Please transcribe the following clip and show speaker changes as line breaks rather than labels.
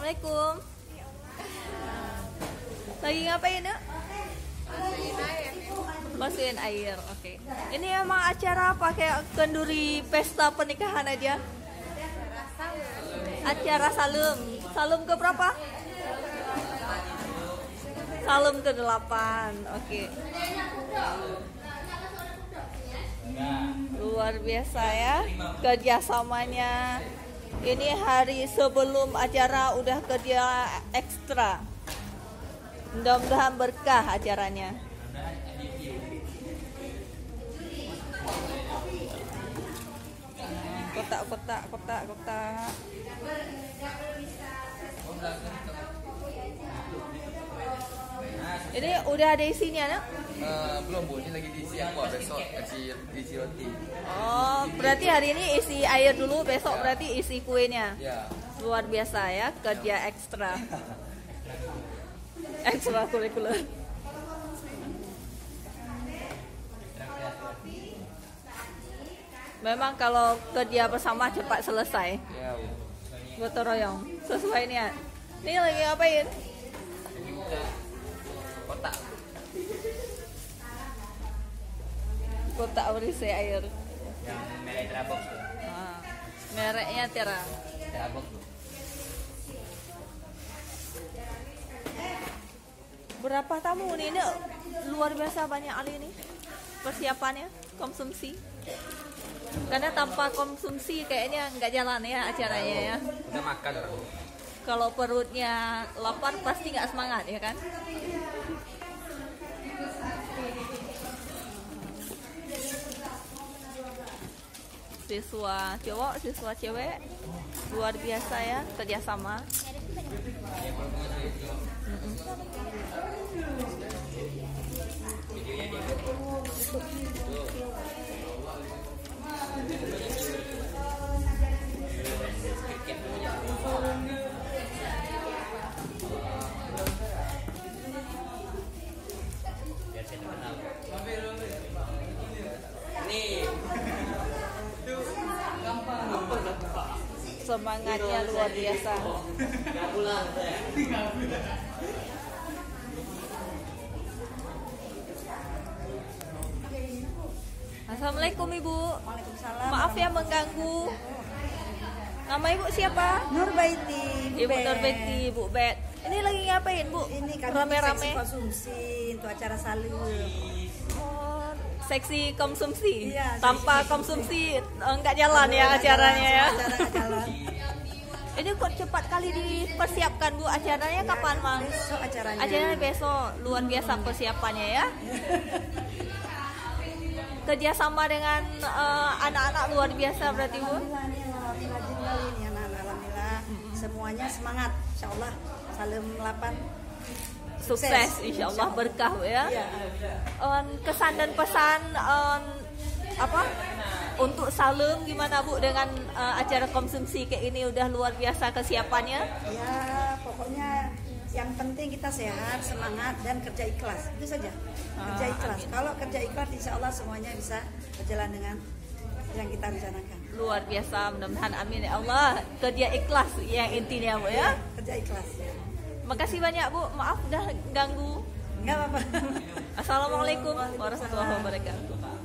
Assalamualaikum. Lagi ngapain ya? Masukin air, oke. Ini emang acara apa? Kayak kenduri pesta pernikahan aja? Acara salum. Salum ke berapa? Salum ke-8, oke. Luar biasa ya kerjasamanya. Ini hari sebelum acara udah kerja ekstra. Mudah-mudahan berkah acaranya. Kotak. Ini udah ada isinya, no?
Belum Bu, ini lagi diisi apa? Besok diisi roti.
Oh, berarti hari ini isi air dulu, besok berarti isi kuenya.
Ya.
Luar biasa ya, kerja ekstra. Ekstra kurikuler. Memang kalau kerja bersama cepat selesai.
Ya Bu.
Gotong royong. Sesuai niat. Ini lagi ngapain?
Ini buka kotak.
Kotak berisi air.
Yang merek terabok.
Ah, mereknya Tera.
Terabok Bu.
Berapa tamu nih? Ini luar biasa banyak kali ini persiapannya, konsumsi. Karena tanpa konsumsi kayaknya nggak jalan ya acaranya ya.
Udah makan orang.
Kalau perutnya lapar pasti nggak semangat ya kan? Siswa cowok, siswa cewek luar biasa ya kerjasama. Semangatnya luar biasa. Assalamualaikum Ibu.
Waalaikumsalam.
Maaf ya mengganggu. Nama Ibu siapa?
Nurbaiti.
Ibu Nurbaiti, Ibu Bet. Ini lagi ngapain Bu?
Ini kami
Rame-rame.
seksi konsumsi untuk acara salur.
Oh, seksi konsumsi.
Iya,
Tanpa
seksi
konsumsi enggak jalan ya acaranya ya.
Acara nggak jalan.
Ini kok cepat kali dipersiapkan Bu, acaranya kapan Mang?
Besok acaranya.
Acaranya besok, luar biasa persiapannya ya. Kerjasama dengan anak-anak luar biasa berarti Bu.
Alhamdulillah nih, alhamdulillah rajin kali nih anak-anak. Alhamdulillah semuanya semangat. Insya Allah salum 8
Sukses, insya Allah berkah Bu ya.
Iya.
Kesan dan pesan apa untuk salum gimana Bu dengan acara konsumsi kayak ini udah luar biasa kesiapannya.
Ya pokoknya yang penting kita sehat, semangat dan kerja ikhlas. Itu saja. Kerja ikhlas.
Amin.
Kalau kerja ikhlas insya Allah semuanya bisa berjalan dengan yang kita rencanakan.
Luar biasa, mudah-mudahan amin ya Allah. Kerja ikhlas yang intinya Bu ya.
Kerja ikhlas. Ya.
Makasih banyak Bu, maaf udah ganggu.
Enggak apa-apa.
Assalamualaikum warahmatullahi wabarakatuh.